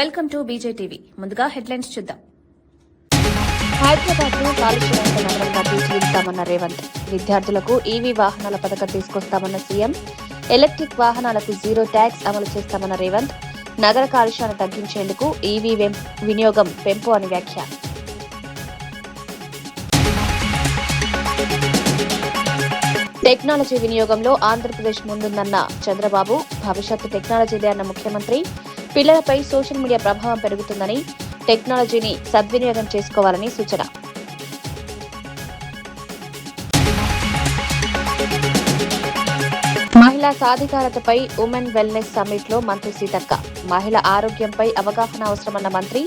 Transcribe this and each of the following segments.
Welcome to బీజేటీవీ. ముందుగా headlines చూద్దాం. హైదరాబాద్ ను కాలుష్యరహిత నగరంగా తీర్చిదిద్దామన్న రేవంత్. విద్యార్థులకు ఈవీ వాహనాల పథకం తీసుకొస్తామన్న సీఎం. ఎలక్ట్రిక్ వాహనాలకు జీరో ట్యాక్స్ అమలు చేస్తామన్న రేవంత్. నగర కాలుష్యాన్ని తగ్గించేందుకు ఈవీ వినియోగం పెంపు అని వ్యాఖ్య. టెక్నాలజీ వినియోగంలో ఆంధ్రప్రదేశ్ ముందుందన్న చంద్రబాబు. భవిష్యత్తు టెక్నాలజీదే అన్న ముఖ్యమంత్రి. పిల్లలపై సోషల్ మీడియా ప్రభావం పెరుగుతుందని, టెక్నాలజీని సద్వినియోగం చేసుకోవాలని సూచన. మహిళా సాధికారతపై ఉమెన్ వెల్నెస్ సమ్మిట్ లో మంత్రి సీతక్క. మహిళ ఆరోగ్యంపై అవగాహన అవసరమన్న మంత్రి.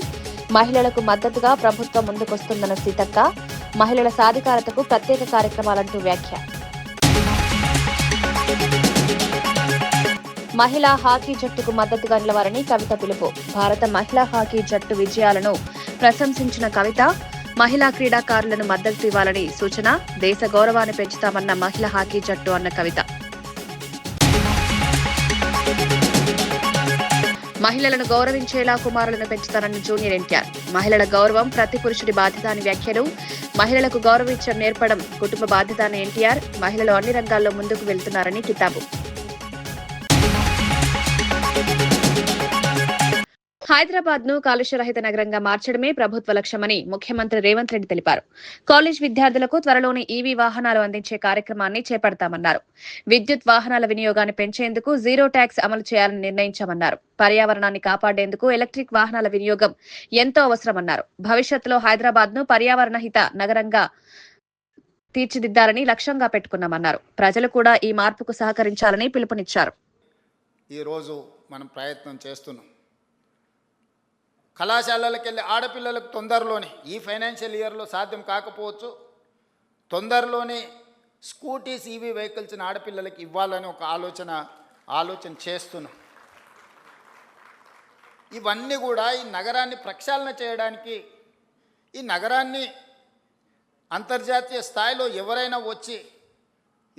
మహిళలకు మద్దతుగా ప్రభుత్వం ముందుకొస్తుందన్న సీతక్క. మహిళల సాధికారతకు ప్రత్యేక కార్యక్రమాలంటూ వ్యాఖ్య. మహిళా హాకీ జట్టుకు మద్దతుగా నిలవాలని కవిత పిలుపు. భారత మహిళా హాకీ జట్టు విజయాలను ప్రశంసించిన కవిత. మహిళా క్రీడాకారులను మద్దతు ఇవ్వాలని సూచన. దేశ గౌరవాన్ని పెంచుతామన్న మహిళా హాకీ జట్టు అన్న కవిత. మహిళలను గౌరవించేలా కుమారులను పెంచుతారన్న జూనియర్ ఎన్టీఆర్. మహిళల గౌరవం ప్రతి పురుషుడి బాధ్యత అని వ్యాఖ్యలు. మహిళలకు గౌరవించడం నేర్పడం కుటుంబ బాధ్యత అని ఎన్టీఆర్. మహిళలు అన్ని రంగాల్లో ముందుకు వెళ్తున్నారని కితాబు. హైదరాబాద్ ను కాలుష్యరహిత నగరంగా మార్చడమే ప్రభుత్వ లక్ష్యమని ముఖ్యమంత్రి రేవంత్ రెడ్డి తెలిపారు. కాలేజ్ విద్యార్థులకు త్వరలోనే ఈవీ వాహనాలు అందించే కార్యక్రమాన్ని చేపడతామన్నారు. విద్యుత్ వాహనాల వినియోగాన్ని పెంచేందుకు జీరో ట్యాక్స్ అమలు చేయాలని నిర్ణయించామన్నారు. పర్యావరణాన్ని కాపాడేందుకు ఎలక్ట్రిక్ వాహనాల వినియోగం ఎంతో అవసరమన్నారు. భవిష్యత్తులో హైదరాబాద్ ను పర్యావరణహిత నగరంగా తీర్చిదిద్దాలని లక్ష్యంగా పెట్టుకున్నామన్నారు. ప్రజలు కూడా ఈ మార్పుకు సహకరించాలని పిలుపునిచ్చారు. ఈ రోజు మనం ప్రయత్నం చేస్తున్నాం. కళాశాలలకు వెళ్ళి ఆడపిల్లలకు తొందరలోనే, ఈ ఫైనాన్షియల్ ఇయర్లో సాధ్యం కాకపోవచ్చు, తొందరలోనే స్కూటీస్ ఈవీ వెహికల్స్ని ఆడపిల్లలకి ఇవ్వాలని ఒక ఆలోచన చేస్తున్నాం. ఇవన్నీ కూడా ఈ నగరాన్ని ప్రక్షాళన చేయడానికి, ఈ నగరాన్ని అంతర్జాతీయ స్థాయిలో ఎవరైనా వచ్చి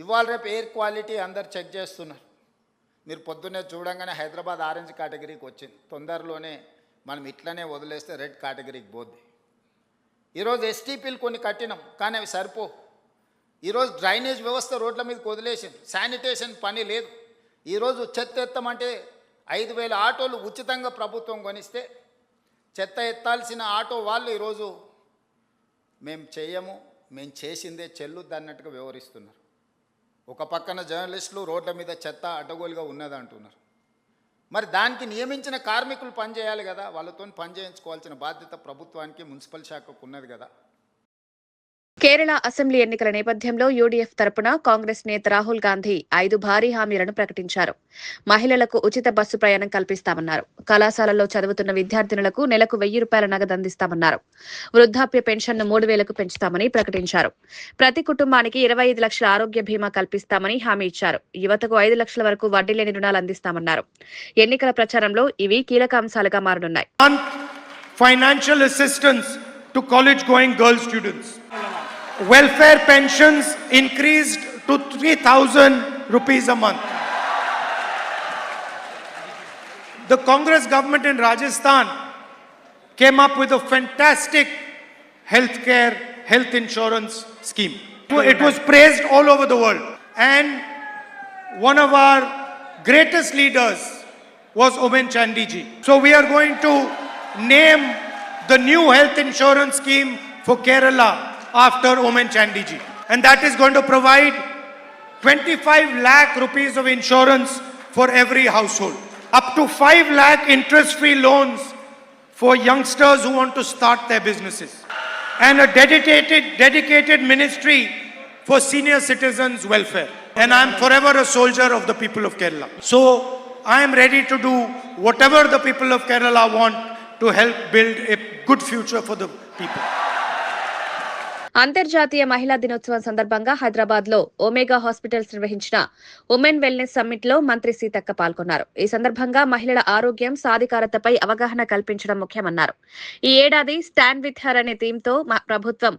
ఇవాళ రేపు ఎయిర్ క్వాలిటీ అందరు చెక్ చేస్తున్నారు. మీరు పొద్దున్నే చూడంగానే హైదరాబాద్ ఆరెంజ్ కేటగిరీకి వచ్చింది. తొందరలోనే మనం ఇట్లనే వదిలేస్తే రెడ్ కేటగిరీకి పోద్ది. ఈరోజు ఎస్టీపీలు కొన్ని కట్టినాం, కానీ అవి సరిపో. ఈరోజు డ్రైనేజ్ వ్యవస్థ రోడ్ల మీదకి వదిలేసింది, శానిటేషన్ పని లేదు. ఈరోజు చెత్త ఎత్తమంటే 5,000 ఆటోలు ఉచితంగా ప్రభుత్వం కొనిస్తే చెత్త ఎత్తాల్సిన ఆటో వాళ్ళు ఈరోజు మేము చేయము, మేము చేసిందే చెల్లుద్ది అన్నట్టుగా వ్యవహరిస్తున్నారు. ఒక పక్కన జర్నలిస్టులు రోడ్ల మీద చెత్త అడ్డగోలుగా ఉన్నదంటున్నారు. మరి దానికి నియమించిన కార్మికులు పనిచేయాలి కదా, వాళ్ళతో పని చేయించుకోవాల్సిన బాధ్యత ప్రభుత్వానికి, మున్సిపల్ శాఖకు ఉన్నది కదా. కేరళ అసెంబ్లీ ఎన్నికల నేపథ్యంలో యూడీఎఫ్ తరపున కాంగ్రెస్ నేత రాహుల్ గాంధీ 5 భారీ హామీలను ప్రకటించారు. మహిళలకు ఉచిత బస్సు ప్రయాణం కల్పిస్తామన్నారు. కళాశాలల్లో చదువుతున్న విద్యార్థినులకు నెలకు 1,000 రూపాయల నగదు అందిస్తామన్నారు. వృద్ధాప్య పెన్షన్ను 3,000కు పెంచుతామని ప్రకటించారు. ప్రతి కుటుంబానికి 25 లక్షల ఆరోగ్య బీమా కల్పిస్తామని హామీ ఇచ్చారు. యువతకు 5 లక్షల వరకు వడ్డీ లేని రుణాలు అందిస్తామన్నారు. ఎన్నికల ప్రచారంలో ఇవి కీలక అంశాలుగా మారనున్నాయి. Financial assistance to college-going girl students. Welfare pensions increased to 3,000 rupees a month. The Congress government in Rajasthan came up with a fantastic health insurance scheme. It was praised all over the world. And one of our greatest leaders was Oommen Chandy ji. So we are going to name the new health insurance scheme for Kerala after Oommen Chandy ji. And that is going to provide 25 lakh rupees of insurance for every household. Up to 5 lakh interest-free loans for youngsters who want to start their businesses. And a dedicated ministry for senior citizens' welfare. And I am forever a soldier of the people of Kerala. So I am ready to do whatever the people of Kerala want to help build a good future for the people. అంతర్జాతీయ మహిళా దినోత్సవం సందర్భంగా హైదరాబాద్ లో omega hospitals నిర్వహించిన women wellness summit లో మంత్రి సీతక్క పాల్గొన్నారు. ఈ సందర్భంగా మహిళల ఆరోగ్యం, సాధికారతపై అవగాహన కల్పించడం ముఖ్యమన్నారు. ఈ ఏడాది స్టాండ్ విత్ హర్ అనే థీమ్ తో ప్రభుత్వం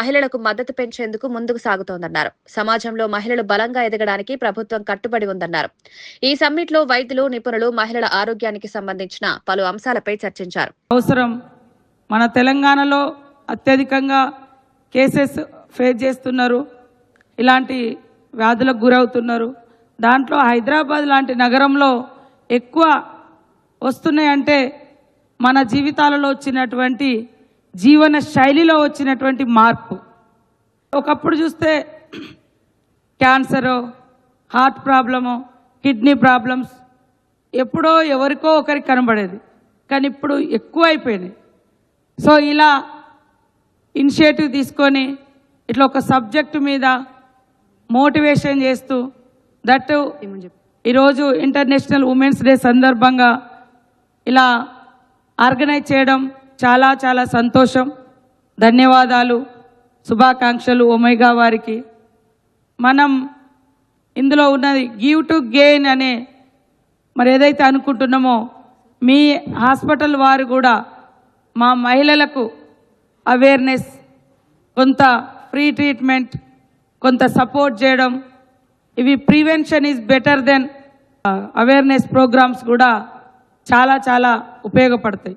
మహిళలకు మద్దతు పెంచేందుకు ముందుకు సాగుతోందన్నారు. సమాజంలో మహిళలు బలంగా ఎదగడానికి ప్రభుత్వం కట్టుబడి ఉందన్నారు. ఈ సమ్మిట్ లో వైద్యులు, నిపుణులు మహిళల ఆరోగ్యానికి సంబంధించిన పలు అంశాలపై చర్చించారు. అవసరం మన తెలంగాణలో అత్యధికంగా కేసెస్ ఫేస్ చేస్తున్నారు, ఇలాంటి వ్యాధులకు గురవుతున్నారు. దాంట్లో హైదరాబాద్ లాంటి నగరంలో ఎక్కువ వస్తున్నాయంటే మన జీవితాలలో వచ్చినటువంటి జీవన శైలిలో వచ్చినటువంటి మార్పు. ఒకప్పుడు చూస్తే cancer, heart problem, kidney problems ఎప్పుడో ఎవరికో ఒకరికి కనబడేది, కానీ ఇప్పుడు ఎక్కువ అయిపోయినాయి. సో ఇలా ఇనిషియేటివ్ తీసుకొని ఇట్లా ఒక సబ్జెక్టు మీద మోటివేషన్ చేస్తూ దట్టు ఈరోజు ఇంటర్నేషనల్ ఉమెన్స్ డే సందర్భంగా ఇలా ఆర్గనైజ్ చేయడం చాలా చాలా సంతోషం. ధన్యవాదాలు, శుభాకాంక్షలు ఒమేగా వారికి. మనం ఇందులో ఉన్నది గివ్ టు గెయిన్ అనే మరి ఏదైతే అనుకుంటున్నామో మీ హాస్పిటల్ వారు కూడా మా మహిళలకు అవేర్నెస్, కొంత ఫ్రీ ట్రీట్మెంట్, కొంత సపోర్ట్ చేయడం, ఇవి prevention is better than awareness programmes కూడా చాలా చాలా ఉపయోగపడతాయి.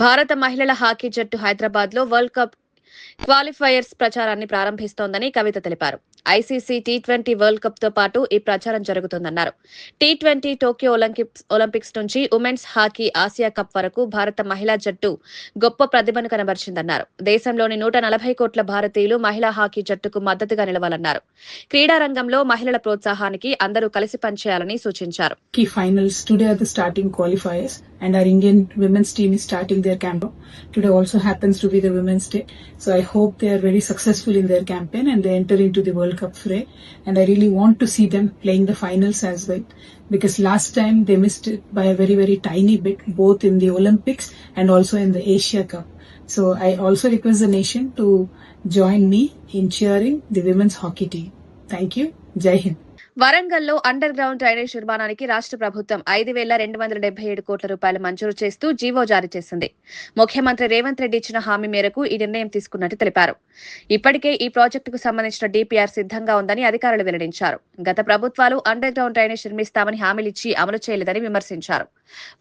భారత మహిళల హాకీ జట్టు హైదరాబాద్ లో వరల్డ్ కప్ క్వాలిఫైయర్స్ ప్రచారాన్ని ప్రారంభిస్తోందని కవిత తెలిపారు. ఐసీసీ టీ20 వరల్డ్ కప్ తో పాటు ఈ ప్రచారం జరుగుతుందన్నారు. టీ20 టోక్యో ఒలింపిక్స్ నుంచి ఉమెన్స్ హాకీ ఆసియా కప్ వరకు భారత మహిళా జట్టు గొప్ప ప్రతిభను కనబరిచిందన్నారు. దేశంలోని 140 కోట్ల భారతీయులు మహిళా హాకీ జట్టుకు మద్దతుగా నిలవాలన్నారు. క్రీడా రంగంలో మహిళల ప్రోత్సాహానికి అందరూ కలిసి పనిచేయాలని సూచించారు. Key finals today are the starting qualifiers, and our Indian women's team is starting their campaign. Today also happens to be the Women's Day, so I hope they are very successful in their campaign and they enter into the World Cup fray. And I really want to see them playing the finals as well, because last time they missed it by a very very tiny bit, both in the Olympics and also in the Asia Cup. So I also request the nation to join me in cheering the women's hockey team. Thank you. Jai Hind. వరంగల్లో under ground drainage నిర్మాణానికి రాష్ట్ర ప్రభుత్వం 5,277 కోట్ల రూపాయలు మంజూరు చేస్తూ GO జారీ చేసింది. ముఖ్యమంత్రి రేవంత్ రెడ్డి ఇచ్చిన హామీ మేరకు ఈ నిర్ణయం తీసుకున్నట్టు తెలిపారు. ఇప్పటికే ఈ ప్రాజెక్టుకు సంబంధించిన డీపీఆర్ సిద్ధంగా ఉందని అధికారులు వెల్లడించారు. గత ప్రభుత్వాలు అండర్ గ్రౌండ్ డ్రైనేజ్ నిర్మిస్తామని హామీలిచ్చి అమలు చేయలేదని విమర్శించారు.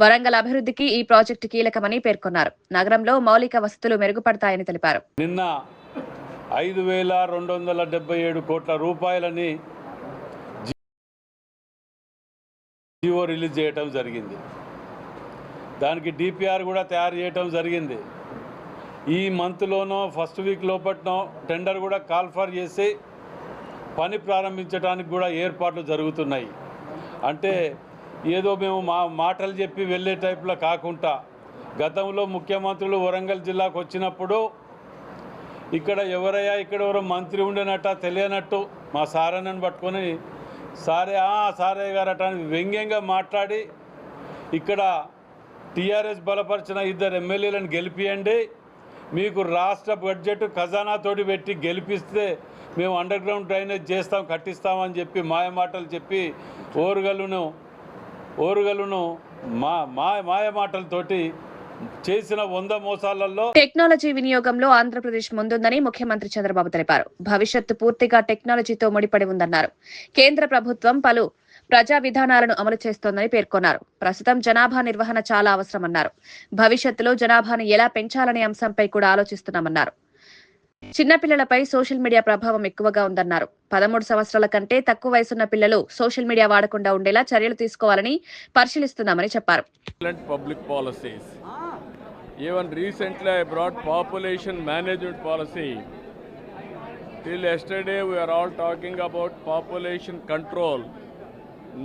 వరంగల్ అభివృద్ధికి ఈ ప్రాజెక్టు కీలకమని పేర్కొన్నారు. నగరంలో మౌలిక వసతులు మెరుగుపడతాయని తెలిపారు. నిన్న 5,277 కోట్ల రూపాయలని జీవో రిలీజ్ చేయటం జరిగింది. దానికి డిపిఆర్ కూడా తయారు చేయటం జరిగింది. ఈ మంత్లోనో ఫస్ట్ వీక్ లోపట్నో టెండర్ కూడా కాల్ఫర్ చేసి పని ప్రారంభించడానికి కూడా ఏర్పాట్లు జరుగుతున్నాయి. అంటే ఏదో మేము మాటలు చెప్పి వెళ్ళే టైప్లో కాకుండా, గతంలో ముఖ్యమంత్రులు వరంగల్ జిల్లాకు వచ్చినప్పుడు ఇక్కడ ఎవరో మంత్రి ఉండేనట్ట తెలియనట్టు మా సారన్నను పట్టుకొని సారే గారట అని వ్యంగ్యంగా మాట్లాడి ఇక్కడ టీఆర్ఎస్ బలపరిచిన 2 ఎమ్మెల్యేలను గెలిపియండి, మీకు రాష్ట్ర బడ్జెట్ ఖజానాతోటి పెట్టి గెలిపిస్తే మేము అండర్ గ్రౌండ్ డ్రైనేజ్ కట్టిస్తామని చెప్పి మాయమాటలు చెప్పి ఓరుగల్లును మాయ మాటలతోటి చేసిన 100 మోసాలలో టెక్నాలజీ వినియోగంలో ఆంధ్రప్రదేశ్ ముందుందని ముఖ్యమంత్రి చంద్రబాబు తెలిపారు. భవిష్యత్తు పూర్తిగా టెక్నాలజీతో ముడిపడి ఉందన్నారు. కేంద్ర ప్రభుత్వం పలు ప్రజా విధానాలను అమలు చేస్తోందని పేర్కొన్నారు. ప్రస్తుతం జనాభా నిర్వహణ చాలా అవసరమన్నారు. భవిష్యత్తులో జనాభాను ఎలా పెంచాలనే అంశంపై కూడా ఆలోచిస్తున్నామన్నారు. చిన్నపిల్లలపై సోషల్ మీడియా ప్రభావం ఎక్కువగా ఉందన్నారు. 13 సంవత్సరాల కంటే తక్కువ వయసున్న పిల్లలు సోషల్ మీడియా వాడకుండా ఉండేలా చర్యలు తీసుకోవాలని పరిశీలిస్తున్నామని చెప్పారు. Even recently I brought population management policy. Till yesterday we are all talking about population control.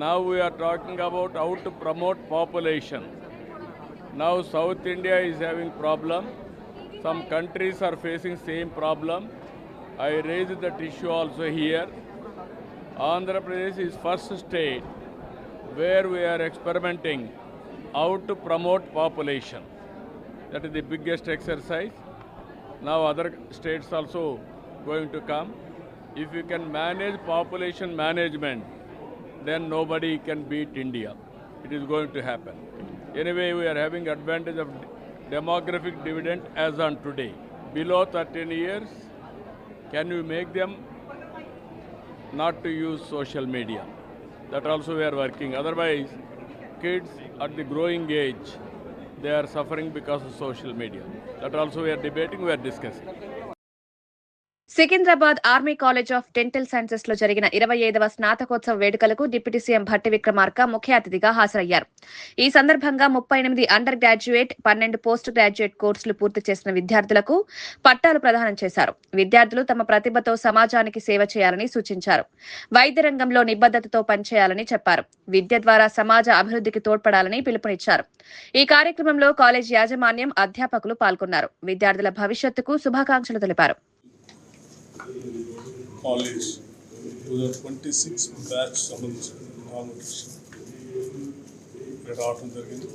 Now we are talking about how to promote population. Now South India is having problem. Some countries are facing same problem. I raised that issue also here. Andhra Pradesh is first state where we are experimenting how to promote population. That is the biggest exercise. Now other states also going to come. If you can manage population management, then nobody can beat India. It is going to happen. Anyway, we are having advantage of demographic dividend as on today. Below 13 years, can you make them not to use social media? That also we are working. Otherwise, kids at the growing age, they are suffering because of social media. That also we are debating, we are discussing. Secunderabad army college of dental sciences లో జరిగిన 25వ స్నాతకోత్సవ వేడుకలకు deputy CM Bhatti Vikramarka ముఖ్య అతిథిగా హాజరయ్యారు. ఈ సందర్భంగా 38 under graduate, 12 post graduate కోర్సులు పూర్తి చేసిన విద్యార్థులకు పట్టాలు ప్రదానం చేశారు. విద్యార్థులు తమ ప్రతిభతో సమాజానికి సేవ చేయాలని సూచించారు. వైద్య రంగంలో నిబద్ధతతో పనిచేయాలని చెప్పారు. విద్య ద్వారా సమాజ అభివృద్ధికి తోడ్పడాలని పిలుపునిచ్చారు. ఈ కార్యక్రమంలో కాలేజ్ యాజమాన్యం, అధ్యాపకులు పాల్గొన్నారు. విద్యార్థుల భవిష్యత్తుకు శుభాకాంక్షలు తెలిపారు. College 2026 బ్యాచ్ సంబంధించిన కాన్వకేషన్ ఇక్కడ రావడం జరిగింది.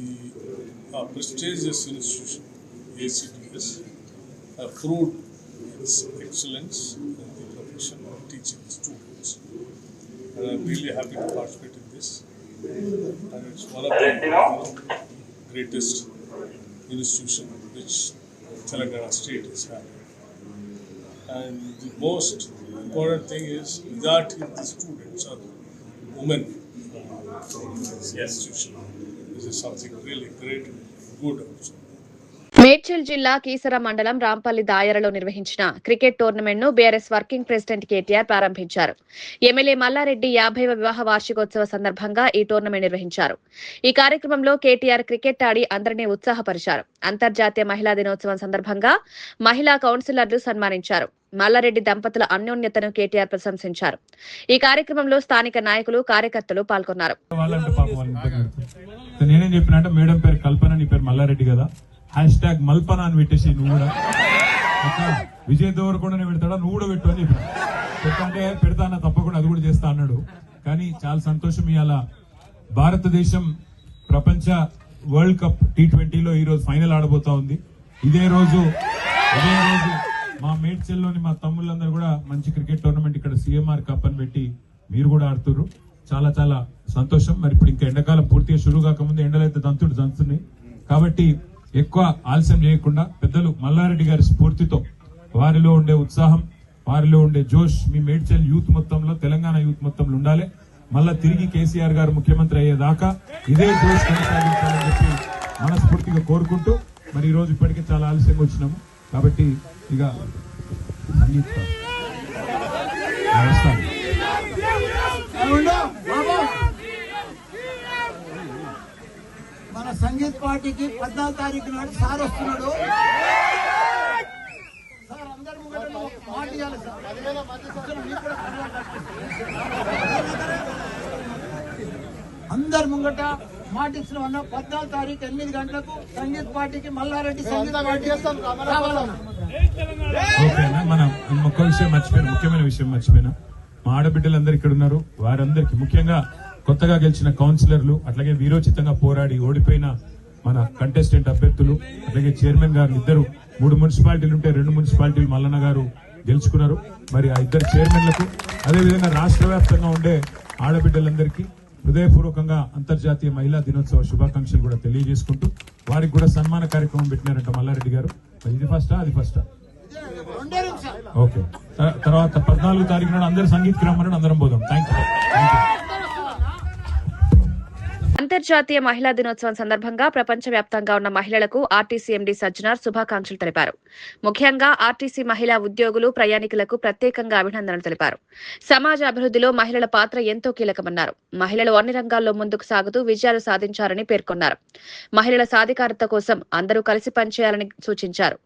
ఈ prestigious institution ACTS approved its excellence in the profession of teaching students, and I'm really happy to participate in this, and it's one of the greatest institution which Telangana state is having. And the most important thing is that the students are women from this institution. This is something really great, good also. Medchal జిల్లా కీసర మండలం రాంపల్లి దాయరలో నిర్వహించిన cricket tournament ను BRS working president KTR ప్రారంభించారు. MLA Mallareddy 50వ వివాహ వార్షికోత్సవ సందర్భంగా ఈ tournament నిర్వహించారు. ఈ కార్యక్రమంలో కేటీఆర్ క్రికెట్ ఆడి అందరినీ ఉత్సాహపరిచారు. అంతర్జాతీయ మహిళా దినోత్సవం సందర్భంగా మహిళా కౌన్సిలర్లు సన్మానించారు. మల్లారెడ్డి దంపతుల అన్యోన్యతను కేటీఆర్ ప్రశంసించారు. ఈ కార్యక్రమంలో స్థానిక నాయకులు, కార్యకర్తలు పాల్గొన్నారు. నేనేం చెప్పినట్టు మేడం పేరు కల్పన, నీ పేరు మల్లారెడ్డి కదా, హ్యాష్ట్యాగ్ మల్పన అని పెట్టేసి నువ్వు కూడా విజయ్ దేవరకొండనే పెడతాడా, నువ్వు కూడా పెట్టు అని చెప్పిన. పెట్టంటే పెడతానా, తప్పకుండా అది కూడా చేస్తా అన్నాడు. కానీ చాలా సంతోషం, ఇవాళ భారతదేశం ప్రపంచ వరల్డ్ కప్ T20లో ఈ రోజు ఫైనల్ ఆడబోతా ఉంది. ఇదే రోజు మా మేడ్చల్లోని మా తమ్ముళ్ళందరూ కూడా మంచి క్రికెట్ టోర్నమెంట్ ఇక్కడ CMR కప్ అని పెట్టి మీరు కూడా ఆడుతున్నారు. చాలా చాలా సంతోషం. మరి ఇప్పుడు ఇంకా ఎండాకాలం పూర్తిగా షురూ కాకముందు ఎండలైతే దంతున్నాయి కాబట్టి ఎక్కువ ఆలస్యం చేయకుండా పెద్దలు మల్లారెడ్డి గారి స్ఫూర్తితో, వారిలో ఉండే ఉత్సాహం, వారిలో ఉండే జోష్ మీ మేడ్చల్ యూత్ మొత్తంలో, తెలంగాణ యూత్ మొత్తంలో ఉండాలి. మళ్ళా తిరిగి కేసీఆర్ గారు ముఖ్యమంత్రి అయ్యేదాకా ఇదే జోష్ కొనసాగించాలని చెప్పి మనస్ఫూర్తిగా కోరుకుంటూ, మరి ఈ రోజు ఇప్పటికే చాలా ఆలస్యంగా వచ్చినాము కాబట్టి ఇక మన సంగీత్ పార్టీకి 14వ తారీఖు నాడు సార్ వస్తున్నాడు. సార్ అందరి ముంగట మాట ఇవ్వాలి సార్. అందరి ముంగట మాట ఇచ్చిన 14వ తారీఖు 8 గంటలకు సంగీత్ పార్టీకి మల్లారెడ్డి సంగీత పార్టీ రావాలన్నా. ఓకేనా, మనం ఒక్క విషయం మర్చిపోయినా, ముఖ్యమైన విషయం మర్చిపోయినా, మా ఆడబిడ్డలందరూ ఇక్కడ ఉన్నారు. వారందరికీ ముఖ్యంగా కొత్తగా గెలిచిన కౌన్సిలర్లు, అట్లాగే వీరోచితంగా పోరాడి ఓడిపోయిన మన కంటెస్టెంట్ అభ్యర్థులు, అట్లాగే చైర్మన్ గారు ఇద్దరు, 3 మున్సిపాలిటీలు ఉంటే 2 మున్సిపాలిటీలు మల్లన్న గారు గెలుచుకున్నారు. మరి ఆ ఇద్దరు చైర్మన్లకు, అదేవిధంగా రాష్ట్ర వ్యాప్తంగా ఉండే ఆడబిడ్డలందరికీ హృదయపూర్వకంగా అంతర్జాతీయ మహిళా దినోత్సవ శుభాకాంక్షలు కూడా తెలియజేసుకుంటూ, వారికి కూడా సన్మాన కార్యక్రమం పెట్టినారంట మల్లారెడ్డి గారు. ఇది ఫస్టా, అది ఫస్టా? ఓకే, తర్వాత 14వ తారీఖు నాడు అందరు సంగీత్ రమ్మన్నాడు, అందరం పోదాం. Thank you. అంతర్జాతీయ మహిళా దినోత్సవం సందర్భంగా ప్రపంచవ్యాప్తంగా ఉన్న మహిళలకు ఆర్టీసీ ఎండీ సజ్జనార్ శుభాకాంక్షలు తెలిపారు. ముఖ్యంగా ఆర్టీసీ మహిళా ఉద్యోగులు, ప్రయాణికులకు ప్రత్యేకంగా అభినందనలు తెలిపారు. సమాజ అభివృద్ధిలో మహిళల పాత్ర ఎంతో కీలకమన్నారు. మహిళలు అన్ని రంగాల్లో ముందుకు సాగుతూ విజయాలు సాధించారని పేర్కొన్నారు. మహిళల సాధికారత కోసం అందరూ కలిసి పనిచేయాలని సూచించారు.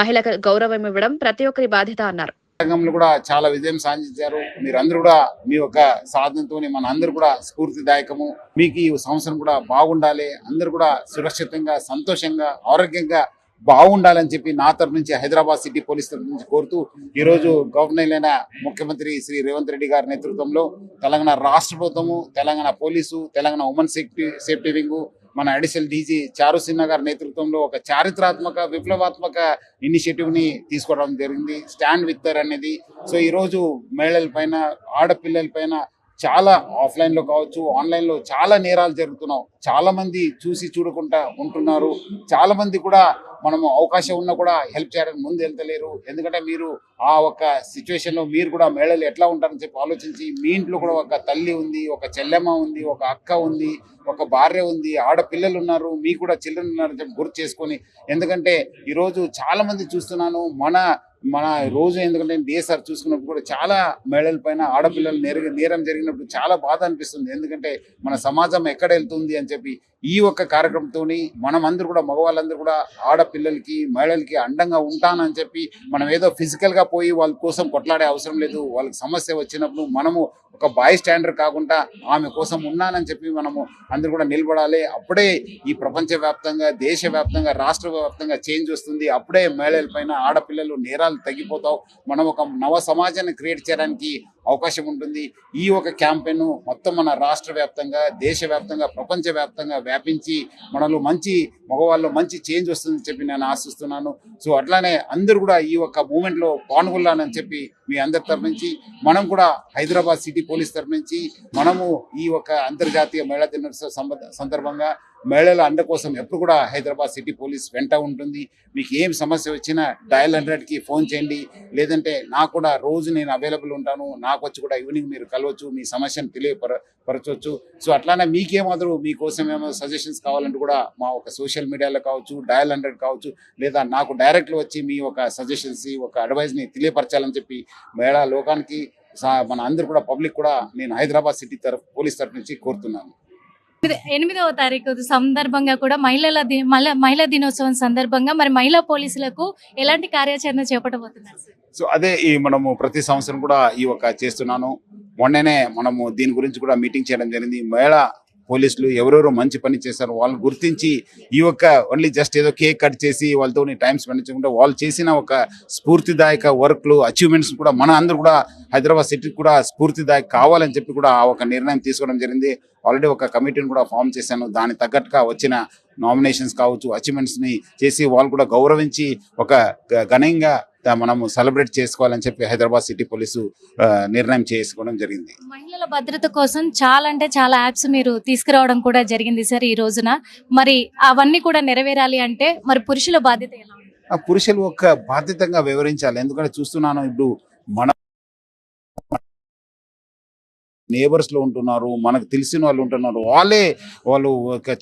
మహిళలకు గౌరవం ఇవ్వడం ప్రతి ఒక్కరి బాధ్యత అన్నారు. రంగంలో కూడా చాలా విజయం సాధించారు. మీరందరూ కూడా మీ యొక్క సాధనతో మన అందరూ కూడా స్ఫూర్తిదాయకము. మీకు ఈ సంవత్సరం కూడా బాగుండాలి, అందరూ కూడా సురక్షితంగా, సంతోషంగా, ఆరోగ్యంగా బాగుండాలని చెప్పి నా తరఫు నుంచి, హైదరాబాద్ సిటీ పోలీస్ తరఫు నుంచి కోరుతూ, ఈ రోజు గవర్నర్ అయిన ముఖ్యమంత్రి శ్రీ రేవంత్ రెడ్డి గారి నేతృత్వంలో తెలంగాణ రాష్ట్ర ప్రభుత్వము, Telangana police, Telangana women safety wing, మన అడిషనల్ డీజీ చారు సిన్హా గారి నేతృత్వంలో ఒక చారిత్రాత్మక విప్లవాత్మక ఇనిషియేటివ్ ని తీసుకోవడం జరిగింది, స్టాండ్ విత్ హర్ అనేది. సో ఈరోజు మహిళల పైన, ఆడపిల్లల పైన చాలా ఆఫ్లైన్ లో కావచ్చు, ఆన్లైన్ లో చాలా నేరాలు జరుగుతున్నావు. చాలా మంది చూసి చూడకుండా ఉంటున్నారు. చాలా మంది కూడా మనము అవకాశం ఉన్నా కూడా హెల్ప్ చేయడానికి ముందు వెళ్తలేరు. ఎందుకంటే మీరు ఆ ఒక సిచ్యువేషన్ లో మీరు కూడా మహిళలు ఎట్లా ఉంటారని చెప్పి ఆలోచించి, మీ ఇంట్లో కూడా ఒక తల్లి ఉంది, ఒక చెల్లెమ్మ ఉంది, ఒక అక్క ఉంది, ఒక భార్య ఉంది, ఆడపిల్లలు ఉన్నారు, మీకు కూడా చిల్డ్రన్ ఉన్నారని చెప్పి గుర్తు చేసుకొని. ఎందుకంటే ఈరోజు చాలా మంది చూస్తున్నాను, మన రోజు ఎందుకంటే డిఎస్ఆర్ చూసుకున్నప్పుడు కూడా చాలా మహిళల పైన, ఆడపిల్లలు నేరం జరిగినప్పుడు చాలా బాధ అనిపిస్తుంది. ఎందుకంటే మన సమాజం ఎక్కడ వెళ్తుంది అని చెప్పి ఈ ఒక్క కార్యక్రమంతో మనం అందరూ కూడా, మగవాళ్ళందరూ కూడా ఆడపిల్లలకి, మహిళలకి అండంగా ఉంటానని చెప్పి, మనం ఏదో ఫిజికల్ గా పోయి వాళ్ళ కోసం కొట్లాడే అవసరం లేదు. వాళ్ళకి సమస్య వచ్చినప్పుడు మనము ఒక బాయ్ స్టాండర్ కాకుండా ఆమె కోసం ఉన్నానని చెప్పి మనము అందరూ కూడా నిలబడాలి. అప్పుడే ఈ ప్రపంచవ్యాప్తంగా, దేశవ్యాప్తంగా, రాష్ట్ర వ్యాప్తంగా చేంజ్ వస్తుంది. అప్పుడే మహిళల పైన, ఆడపిల్లలు నేరాలు తగ్గిపోతావు. మనం ఒక నవ సమాజాన్ని క్రియేట్ చేయడానికి అవకాశం ఉంటుంది. ఈ ఒక క్యాంపెయిన్ మొత్తం మన రాష్ట్ర వ్యాప్తంగా, దేశవ్యాప్తంగా, ప్రపంచవ్యాప్తంగా వ్యాపించి మనలో మగవాళ్ళు మంచి చేంజ్ వస్తుందని చెప్పి నేను ఆశిస్తున్నాను. సో అట్లానే అందరూ కూడా ఈ ఒక్క మూమెంట్ లో పాల్గొనాలని చెప్పి మీ అందరి తరఫు నుంచి, మనం కూడా హైదరాబాద్ సిటీ పోలీస్ తరఫు నుంచి మనము ఈ ఒక అంతర్జాతీయ మహిళా దినోత్సవ సందర్భంగా మహిళల అండ కోసం ఎప్పుడు కూడా హైదరాబాద్ సిటీ పోలీస్ వెంట ఉంటుంది. మీకు ఏం సమస్య వచ్చినా డయల్ 100కి ఫోన్ చేయండి. లేదంటే నాకు కూడా రోజు నేను అవైలబుల్ ఉంటాను. నాకు వచ్చి కూడా ఈవినింగ్ మీరు కలవచ్చు, మీ సమస్యను తెలియపరచవచ్చు. సో అట్లానే మీకేమాదరు మీకోసం ఏమో సజెషన్స్ కావాలంటే కూడా మా ఒక సోషల్ మీడియాలో కావచ్చు, డయల్ 100 కావచ్చు, లేదా నాకు డైరెక్ట్లో వచ్చి మీ ఒక సజెషన్స్, ఒక అడ్వైజ్ని తెలియపరచాలని చెప్పి మహిళా లోకానికి, మన అందరూ కూడా పబ్లిక్ కూడా నేను హైదరాబాద్ సిటీ పోలీస్ తరఫు నుంచి కోరుతున్నాను. 8వ తారీఖు సందర్భంగా కూడా మహిళా దినోత్సవం సందర్భంగా మరి మహిళా పోలీసులకు ఎలాంటి కార్యాచరణ చేపట్టబోతున్నారు? సో అదే మనము ప్రతి సంవత్సరం కూడా ఈ ఒక చేస్తున్నాను. మొన్ననే మనము దీని గురించి కూడా మీటింగ్ చేయడం జరిగింది. మహిళా పోలీసులు ఎవరెవరు మంచి పని చేశారు వాళ్ళు గుర్తించి, ఈ యొక్క ఓన్లీ జస్ట్ ఏదో కేక్ కట్ చేసి వాళ్ళతో టైం స్పెండ్ చేయకుండా వాళ్ళు చేసిన ఒక స్ఫూర్తిదాయక వర్క్లు, అచీవ్మెంట్స్ కూడా మన అందరూ కూడా హైదరాబాద్ సిటీకి కూడా స్ఫూర్తిదాయక కావాలని చెప్పి కూడా ఆ ఒక నిర్ణయం తీసుకోవడం జరిగింది. ఆల్రెడీ ఒక కమిటీని కూడా ఫామ్ చేశాను. దాని తగ్గట్టుగా వచ్చిన నామినేషన్స్ కావచ్చు, అచీవ్మెంట్స్ ని చేసి వాళ్ళు కూడా గౌరవించి ఒక ఘనంగా మనము సెలబ్రేట్ చేసుకోవాలని చెప్పి హైదరాబాద్ సిటీ పోలీసు నిర్ణయం చేసుకోవడం జరిగింది. మహిళల భద్రత కోసం చాలా యాప్స్ మీరు తీసుకురావడం కూడా జరిగింది సార్ ఈ రోజున. మరి అవన్నీ కూడా నెరవేరాలి అంటే మరి పురుషుల బాధ్యత ఎలా ఉంది? పురుషులు ఒక బాధ్యతగా వివరించాలి. ఎందుకంటే చూస్తున్నాను ఇప్పుడు మన నేబర్స్ లో ఉంటున్నారు, మనకు తెలిసిన వాళ్ళు ఉంటున్నారు, వాళ్ళు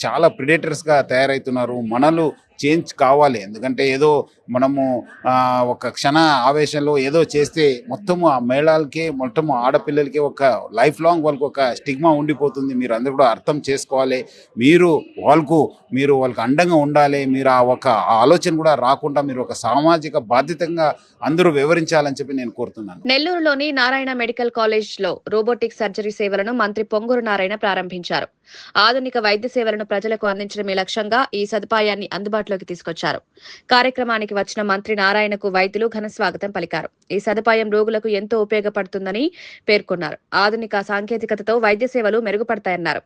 చాలా ప్రిడేటర్స్ గా తయారవుతున్నారు. మనలు చేంజ్ కావాలి. ఎందుకంటే ఏదో మనము ఒక క్షణ ఆవేశంలో ఏదో చేస్తే మొత్తము ఆ మహిళలకి, మొత్తము ఆడపిల్లలకి ఒక లైఫ్ లాంగ్ వాళ్ళకి ఒక స్టిగ్మా ఉండిపోతుంది. మీరు అందరూ కూడా అర్థం చేసుకోవాలి. మీరు వాళ్ళకి అండంగా ఉండాలి. మీరు ఆ ఒక ఆలోచన కూడా రాకుండా మీరు ఒక సామాజిక బాధ్యతగా అందరూ వివరించాలని చెప్పి నేను కోరుతున్నాను. నెల్లూరులోని నారాయణ మెడికల్ కాలేజ్ లో రోబోటిక్ సర్జరీ సేవలను మంత్రి పొంగూరు నారాయణ ప్రారంభించారు. ఆధునిక వైద్య సేవలను ప్రజలకు అందించడమే లక్ష్యంగా ఈ సదుపాయాన్ని అందుబాటులోకి తీసుకొచ్చారు. కార్యక్రమానికి వచ్చిన మంత్రి నారాయణకు వైద్యులు ఘన స్వాగతం పలికారు. ఈ సదుపాయం రోగులకు ఎంతో ఉపయోగపడుతుందని పేర్కొన్నారు. ఆధునిక సాంకేతికతతో వైద్య సేవలు మెరుగుపడతాయన్నారు.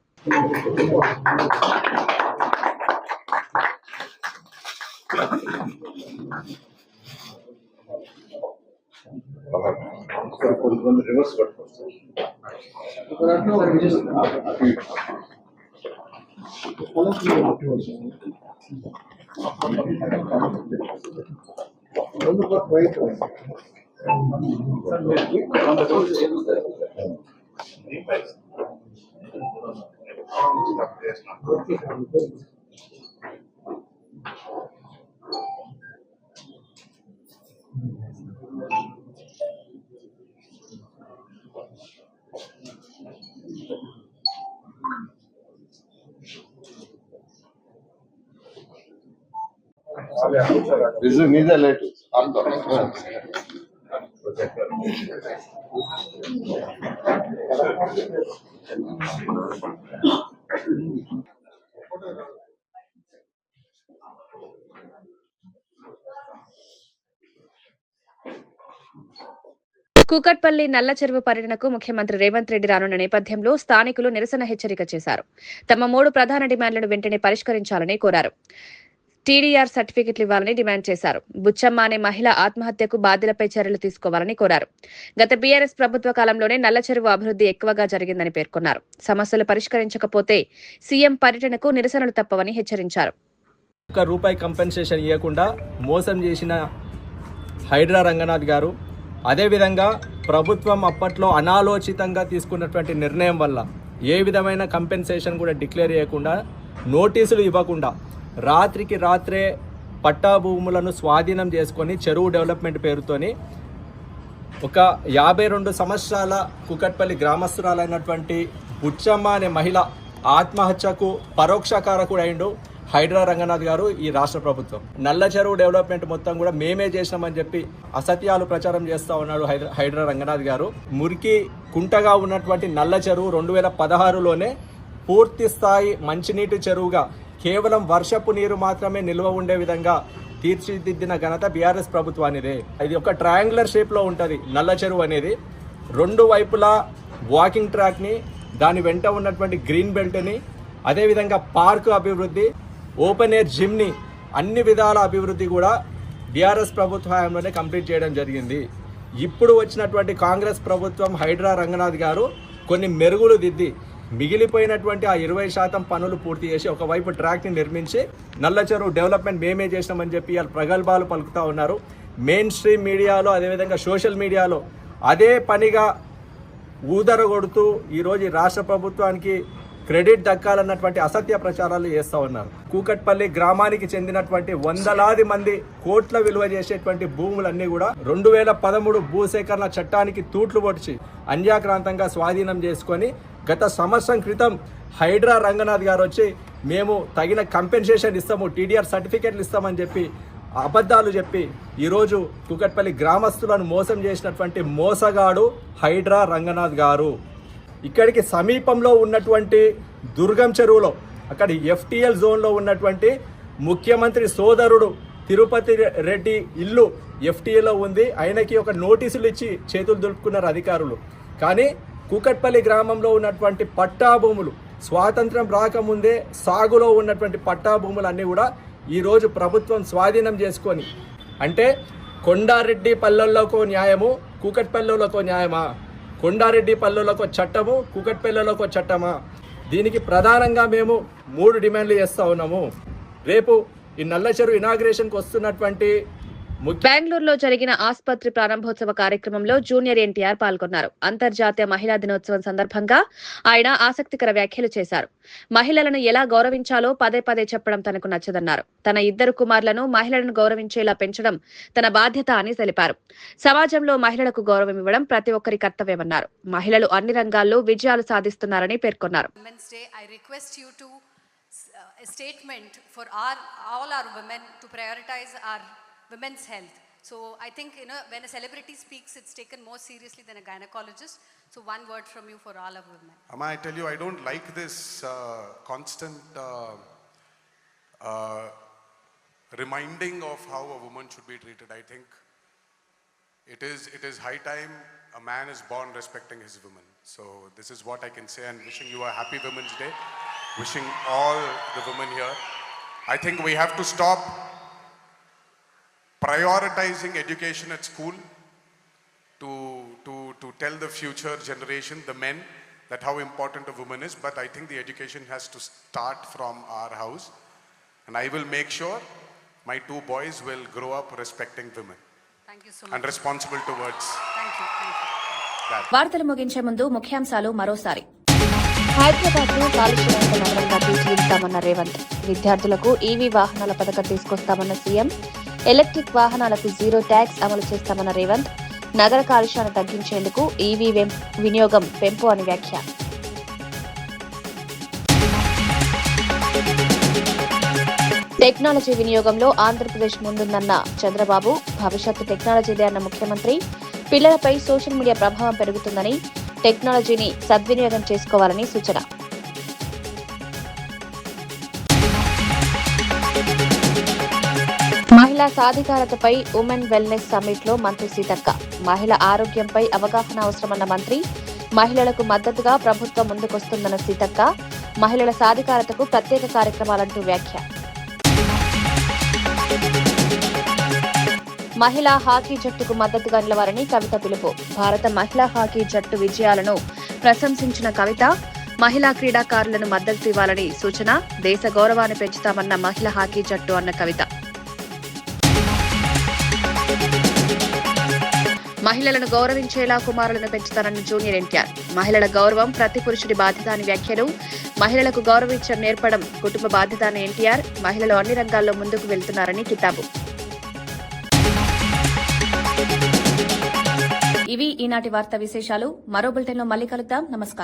కూకట్పల్లి నల్ల చెరువు పర్యటనకు ముఖ్యమంత్రి రేవంత్ రెడ్డి రానున్న నేపథ్యంలో స్థానికులు నిరసన హెచ్చరిక చేశారు. తమ 3 ప్రధాన డిమాండ్లను వెంటనే పరిష్కరించాలని కోరారు. టీడీఆర్ సర్టిఫికెట్లు ఇవ్వాలని డిమాండ్ చేశారు. బుచ్చమ్మ అనే మహిళ ఆత్మహత్యకు బాధ్యులపై చర్యలు తీసుకోవాలని కోరారు. గత బీఆర్ఎస్ ప్రభుత్వ కాలంలోనే నల్ల చెరువు అభివృద్ధి ఎక్కువగా జరిగిందని పేర్కొన్నారు. సమస్యలు పరిష్కరించకపోతే సీఎం పర్యటనకు నిరసనలు తప్పవని హెచ్చరించారు. ₹1 కంపెన్సేషన్ ఇవ్వకుండా మోసం చేసిన హైడ్రా రంగనాథ్ గారు, అదేవిధంగా ప్రభుత్వం అప్పట్లో అనాలోచితంగా తీసుకున్నటువంటి నిర్ణయం వల్ల ఏ విధమైన కంపెన్సేషన్ కూడా డిక్లేర్ చేయకుండా, నోటీసులు ఇవ్వకుండా రాత్రికి రాత్రే పట్టా భూములను స్వాధీనం చేసుకొని చెరువు డెవలప్మెంట్ పేరుతోని ఒక 52 సంవత్సరాల కూకట్పల్లి గ్రామస్తురాలైనటువంటి బుచ్చమ్మ అనే మహిళ ఆత్మహత్యకు పరోక్ష కారకుడు అయిండు హైడ్రా రంగనాథ్ గారు, ఈ రాష్ట్ర ప్రభుత్వం. నల్ల చెరువు డెవలప్మెంట్ మొత్తం కూడా మేమే చేసినామని చెప్పి అసత్యాలు ప్రచారం చేస్తూ ఉన్నాడు హైడ్రా రంగనాథ్ గారు. మురికి కుంటగా ఉన్నటువంటి నల్ల చెరువు 2016లోనే పూర్తి స్థాయి మంచినీటి చెరువుగా కేవలం వర్షపు నీరు మాత్రమే నిల్వ ఉండే విధంగా తీర్చిదిద్దిన ఘనత బీఆర్ఎస్ ప్రభుత్వానిదే. ఇది ఒక ట్రయాంగులర్ షేప్లో ఉంటుంది నల్ల చెరువు అనేది. 2 వైపులా వాకింగ్ ట్రాక్ని, దాని వెంట ఉన్నటువంటి గ్రీన్ బెల్ట్ని, అదేవిధంగా పార్కు అభివృద్ధి, ఓపెన్ ఎయిర్ జిమ్ని, అన్ని విధాల అభివృద్ధి కూడా బీఆర్ఎస్ ప్రభుత్వ హయాంలోనే కంప్లీట్ చేయడం జరిగింది. ఇప్పుడు వచ్చినటువంటి కాంగ్రెస్ ప్రభుత్వం హైడ్రా రంగనాథ్ గారు కొన్ని మెరుగులు దిద్ది మిగిలిపోయినటువంటి ఆ 20% పనులు పూర్తి చేసి ఒకవైపు ట్రాక్ని నిర్మించి నల్ల చెరువు డెవలప్మెంట్ మేమే చేసినామని చెప్పి వాళ్ళు ప్రగల్భాలు పలుకుతూ ఉన్నారు. మెయిన్ స్ట్రీమ్ మీడియాలో, అదేవిధంగా సోషల్ మీడియాలో అదే పనిగా ఊదరగొడుతూ ఈరోజు రాష్ట్ర ప్రభుత్వానికి క్రెడిట్ దక్కాలన్నటువంటి అసత్య ప్రచారాలు చేస్తూ ఉన్నారు. కూకట్పల్లి గ్రామానికి చెందినటువంటి వందలాది మంది కోట్ల విలువ చేసేటువంటి భూములన్నీ కూడా 2013 భూసేకరణ చట్టానికి తూట్లు పొడిచి అన్యాక్రాంతంగా స్వాధీనం చేసుకొని గత సంవత్సరం క్రితం హైడ్రా రంగనాథ్ గారు వచ్చి మేము తగిన కంపెన్సేషన్ ఇస్తాము, టీడీఆర్ సర్టిఫికెట్లు ఇస్తామని చెప్పి అబద్ధాలు చెప్పి ఈరోజు కూకట్పల్లి గ్రామస్తులను మోసం చేసినటువంటి మోసగాడు హైడ్రా రంగనాథ్ గారు. ఇక్కడికి సమీపంలో ఉన్నటువంటి దుర్గం చెరువులో, అక్కడ FTL జోన్లో ఉన్నటువంటి ముఖ్యమంత్రి సోదరుడు తిరుపతి రెడ్డి ఇల్లు FTLలో ఉంది. ఆయనకి ఒక నోటీసులు ఇచ్చి చేతులు దులుపుకున్నారు అధికారులు. కానీ కూకట్పల్లి గ్రామంలో ఉన్నటువంటి పట్టా భూములు, స్వాతంత్రం రాకముందే సాగులో ఉన్నటువంటి పట్టా భూములు అన్నీ కూడా ఈరోజు ప్రభుత్వం స్వాధీనం చేసుకొని, అంటే కొండారెడ్డి పల్లెల్లోకో న్యాయము, కూకట్పల్లిలోకో న్యాయమా? కొండారెడ్డి పల్లెలకు చట్టము, కూకట్పల్లిలకు చట్టమా? దీనికి ప్రధానంగా మేము 3 డిమాండ్లు చేస్తూ ఉన్నాము. రేపు ఈ నల్ల చెరువు ఇనాగ్రేషన్కి వస్తున్నటువంటి బెంగళూరులో జరిగిన ఆసుపత్రి ప్రారంభోత్సవ కార్యక్రమంలో జూనియర్ ఎన్టీఆర్ పాల్గొన్నారు. అంతర్జాతీయ మహిళా దినోత్సవం సందర్భంగా ఆయన ఆసక్తికర వ్యాఖ్యలు చేశారు. మహిళలను ఎలా గౌరవించాలో పదే పదే చెప్పడం తనకు నచ్చదన్నారు. తన 2 కుమారులను మహిళలను గౌరవించేలా పెంచడం తన బాధ్యత అని తెలిపారు. సమాజంలో మహిళలకు గౌరవం ఇవ్వడం ప్రతి ఒక్కరి కర్తవ్యమన్నారు. మహిళలు అన్ని రంగాల్లో విజయాలు సాధిస్తున్నారని పేర్కొన్నారు. women's health. So I think, when a celebrity speaks, it's taken more seriously than a gynecologist. So one word from you for all of women. Amma, I tell you, I don't like this constant reminding of how a woman should be treated. I think it is high time a man is born respecting his woman. So this is what I can say, and wishing you a happy Women's Day. Wishing all the women here. I think we have to stop prioritizing education at school to tell the future generation, the men, that how important a woman is. But I think the education has to start from our house, and I will make sure my 2 boys will grow up respecting women. Thank you so much. And responsible towards. Thank you. That. వార్తలు ముగించే ముందు ముఖ్యాంశాలు మరోసారి. హైదరాబాద్ ను కాలుష్య రహిత నగరంగా తీర్చిదిద్దామన్న రేవంత్. విద్యార్థులకు ఈవీ వాహనాల పథకం తీసుకొస్తామన్న సీఎం. ఎలక్ట్రిక్ వాహనాలకు 0 ట్యాక్స్ అమలు చేస్తామన్న రేవంత్. నగర కాలుష్యాన్ని తగ్గించేందుకు ఈవీ వినియోగం పెంపు అని వ్యాఖ్య. టెక్నాలజీ వినియోగంలో ఆంధ్రప్రదేశ్ ముందుందన్న చంద్రబాబు. భవిష్యత్తు టెక్నాలజీదే అన్న ముఖ్యమంత్రి. పిల్లలపై సోషల్ మీడియా ప్రభావం పెరుగుతుందని, టెక్నాలజీని సద్వినియోగం చేసుకోవాలని సూచన. మహిళా మహిళా సాధికారతపై ఉమెన్ వెల్నెస్ సమ్మిట్ లో మంత్రి సీతక్క. మహిళ ఆరోగ్యంపై అవగాహన అవసరమన్న మంత్రి. మహిళలకు మద్దతుగా ప్రభుత్వం ముందుకొస్తుందన్న సీతక్క. మహిళల సాధికారతకు ప్రత్యేక కార్యక్రమాలంటూ వ్యాఖ్య. మహిళా హాకీ జట్టుకు మద్దతుగా నిలవాలని కవిత పిలుపు. భారత మహిళా హాకీ జట్టు విజయాలను ప్రశంసించిన కవిత మహిళా క్రీడాకారులను మద్దతు ఇవ్వాలని సూచన. దేశ గౌరవాన్ని పెంచుతామన్న మహిళా హాకీ జట్టు అన్న కవిత. మహిళలను గౌరవించేలా కుమారులను పెంచుతానన్న జూనియర్ ఎన్టీఆర్. మహిళల గౌరవం ప్రతి పురుషుడి బాధ్యత అని వ్యాఖ్యలు. మహిళలకు గౌరవించడం నేర్పడం కుటుంబ బాధ్యత అని ఎన్టీఆర్. మహిళలు అన్ని రంగాల్లో ముందుకు వెళ్తున్నారని కితాబు. ఇవి ఈనాటి వార్తా విశేషాలు. మరో బులెటిన్లో మళ్ళీ కలుద్దాం. నమస్కారం.